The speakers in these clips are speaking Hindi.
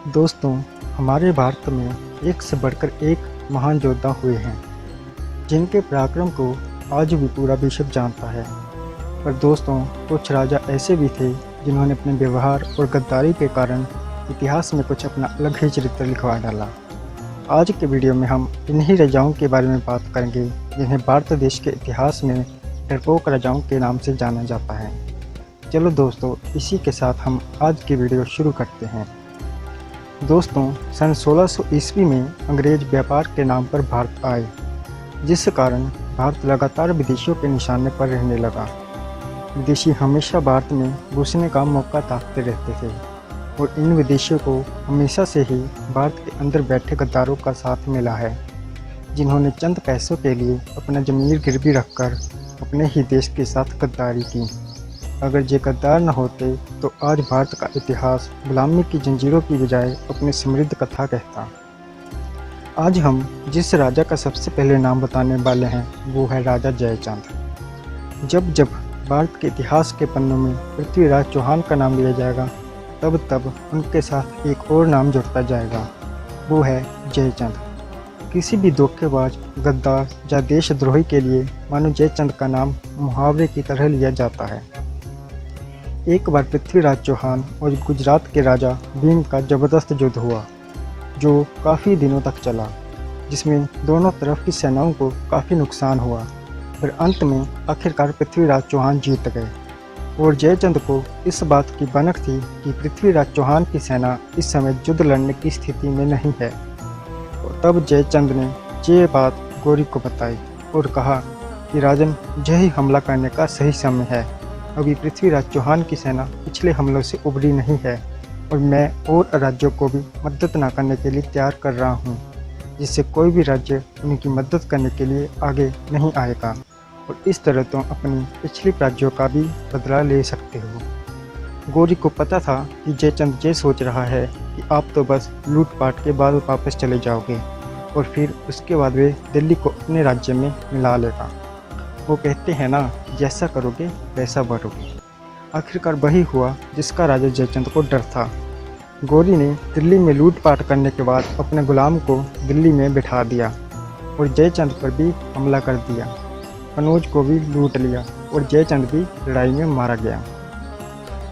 दोस्तों, हमारे भारत में एक से बढ़कर एक महान योद्धा हुए हैं, जिनके पराक्रम को आज भी पूरा विश्व जानता है। पर दोस्तों, कुछ राजा ऐसे भी थे जिन्होंने अपने व्यवहार और गद्दारी के कारण इतिहास में कुछ अपना अलग ही चरित्र लिखवा डाला। आज के वीडियो में हम इन्हीं राजाओं के बारे में बात करेंगे, जिन्हें भारत देश के इतिहास में डरपोक राजाओं के नाम से जाना जाता है। चलो दोस्तों, इसी के साथ हम आज की वीडियो शुरू करते हैं। दोस्तों, सन 1600 ईस्वी में अंग्रेज व्यापार के नाम पर भारत आए, जिस कारण भारत लगातार विदेशियों के निशाने पर रहने लगा। विदेशी हमेशा भारत में घुसने का मौका ताकते रहते थे और इन विदेशियों को हमेशा से ही भारत के अंदर बैठे गद्दारों का साथ मिला है, जिन्होंने चंद पैसों के लिए अपना ज़मीर गिरवी रखकर अपने ही देश के साथ गद्दारी की। अगर ये गद्दार न होते तो आज भारत का इतिहास गुलामी की जंजीरों की बजाय अपनी समृद्ध कथा कहता। आज हम जिस राजा का सबसे पहले नाम बताने वाले हैं वो है राजा जयचंद। जब जब भारत के इतिहास के पन्नों में पृथ्वीराज चौहान का नाम लिया जाएगा, तब तब उनके साथ एक और नाम जुड़ता जाएगा, वो है जयचंद। किसी भी धोखेबाज, गद्दार या देशद्रोही के लिए मानो जयचंद का नाम मुहावरे की तरह लिया जाता है। एक बार पृथ्वीराज चौहान और गुजरात के राजा भीम का जबरदस्त युद्ध हुआ, जो काफ़ी दिनों तक चला, जिसमें दोनों तरफ की सेनाओं को काफ़ी नुकसान हुआ। पर अंत में आखिरकार पृथ्वीराज चौहान जीत गए और जयचंद को इस बात की भनक थी कि पृथ्वीराज चौहान की सेना इस समय युद्ध लड़ने की स्थिति में नहीं है। और तब जयचंद ने ये बात गौरी को बताई और कहा कि राजन, यही हमला करने का सही समय है। अभी पृथ्वीराज चौहान की सेना पिछले हमलों से उबरी नहीं है और मैं और राज्यों को भी मदद न करने के लिए तैयार कर रहा हूँ, जिससे कोई भी राज्य उनकी मदद करने के लिए आगे नहीं आएगा और इस तरह तुम अपनी पिछली राज्यों का भी बदला ले सकते हो। गौरी को पता था कि जयचंद ये सोच रहा है कि आप तो बस लूटपाट के बाद वापस चले जाओगे और फिर उसके बाद वे दिल्ली को अपने राज्य में मिला लेगा। वो कहते हैं ना, जैसा करोगे वैसा बढ़ोगे। आखिरकार वही हुआ जिसका राजा जयचंद को डर था। गौरी ने दिल्ली में लूटपाट करने के बाद अपने गुलाम को दिल्ली में बिठा दिया और जयचंद पर भी हमला कर दिया। कनौज को भी लूट लिया और जयचंद भी लड़ाई में मारा गया।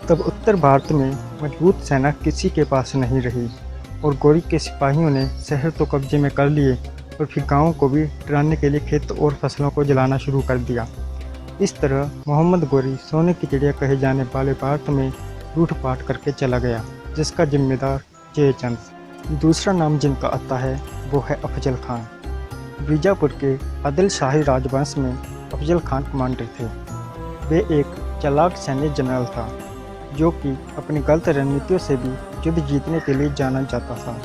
तब उत्तर भारत में मजबूत सेना किसी के पास नहीं रही और गौरी के सिपाहियों ने शहर तो कब्जे में कर लिए और फिर गाँवों को भी डराने के लिए खेत और फसलों को जलाना शुरू कर दिया। इस तरह मोहम्मद गौरी सोने की चिड़िया कहे जाने वाले भारत में लूटपाट करके चला गया, जिसका जिम्मेदार जयचंद। दूसरा नाम जिनका आता है वो है अफजल खान। बीजापुर के आदिल शाही राजवंश में अफजल खान कमांडर थे। वे एक चालाक सैन्य जनरल था, जो कि अपनी गलत रणनीतियों से भी युद्ध जीतने के लिए जाना जाता था।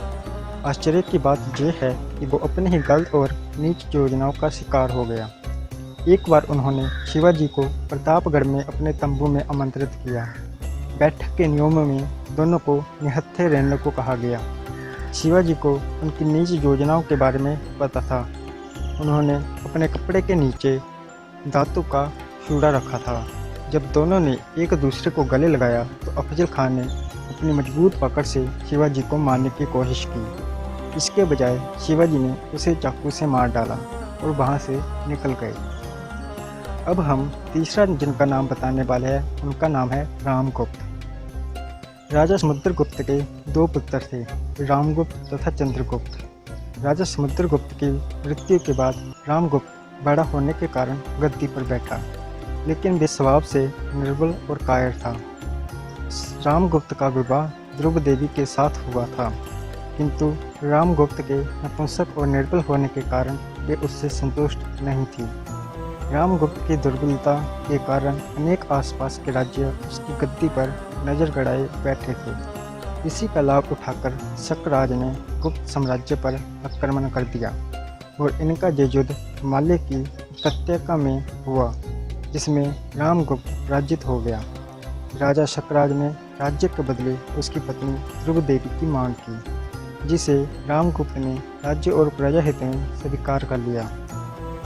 आश्चर्य की बात यह है कि वो अपने ही गलत और नीच योजनाओं का शिकार हो गया। एक बार उन्होंने शिवाजी को प्रतापगढ़ में अपने तंबू में आमंत्रित किया। बैठक के नियमों में दोनों को निहत्थे रहने को कहा गया। शिवाजी को उनकी नीच योजनाओं के बारे में पता था। उन्होंने अपने कपड़े के नीचे धातु का चूड़ा रखा था। जब दोनों ने एक दूसरे को गले लगाया तो अफजल खान ने अपनी मजबूत पकड़ से शिवाजी को मारने की कोशिश की। इसके बजाय शिवाजी ने उसे चाकू से मार डाला और वहां से निकल गए। अब हम तीसरा जिनका नाम बताने वाले हैं, उनका नाम है रामगुप्त। राजा समुद्रगुप्त के दो पुत्र थे, रामगुप्त तथा चंद्रगुप्त। राजा समुद्रगुप्त की मृत्यु के बाद रामगुप्त बड़ा होने के कारण गद्दी पर बैठा, लेकिन वे स्वभाव से निर्बल और कायर था। रामगुप्त का विवाह ध्रुव देवी के साथ हुआ था, किंतु रामगुप्त के नपुंसक और निर्बल होने के कारण वे उससे संतुष्ट नहीं थी। रामगुप्त की दुर्बलता के कारण अनेक आसपास के राज्य उसकी गद्दी पर नजर गड़ाए बैठे थे। इसी का लाभ उठाकर शक ने गुप्त साम्राज्य पर आक्रमण कर दिया और इनका ये युद्ध हिमालय की उपत्यका में हुआ, जिसमें रामगुप्त पराजित हो गया। राजा शकराज ने राज्य के बदले उसकी पत्नी ध्रुव देवी की मांग की, जिसे रामगुप्त ने राज्य और प्रजा हित में स्वीकार कर लिया।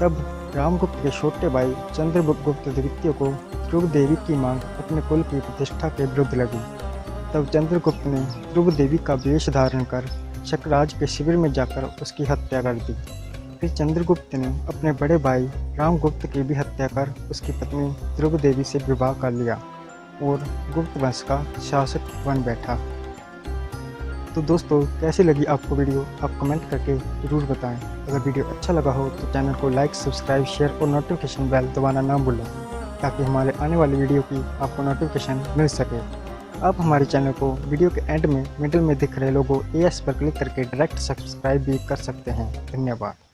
तब रामगुप्त के छोटे भाई चंद्रगुप्त द्वितीय को ध्रुव देवी की मांग अपने कुल की प्रतिष्ठा के विरुद्ध लगी तब चंद्रगुप्त ने ध्रुव देवी का वेश धारण कर शकराज के शिविर में जाकर उसकी हत्या कर दी। फिर चंद्रगुप्त ने अपने बड़े भाई रामगुप्त की भी हत्या कर उसकी पत्नी ध्रुव देवी से विवाह कर लिया और गुप्त वंश का शासक बन बैठा। तो दोस्तों, कैसी लगी आपको वीडियो, आप कमेंट करके ज़रूर बताएं। अगर वीडियो अच्छा लगा हो तो चैनल को लाइक, सब्सक्राइब, शेयर और नोटिफिकेशन बेल दबाना ना भूलें, ताकि हमारे आने वाली वीडियो की आपको नोटिफिकेशन मिल सके। आप हमारे चैनल को वीडियो के एंड में मिडिल में दिख रहे लोगो AS पर क्लिक करके डायरेक्ट सब्सक्राइब भी कर सकते हैं। धन्यवाद।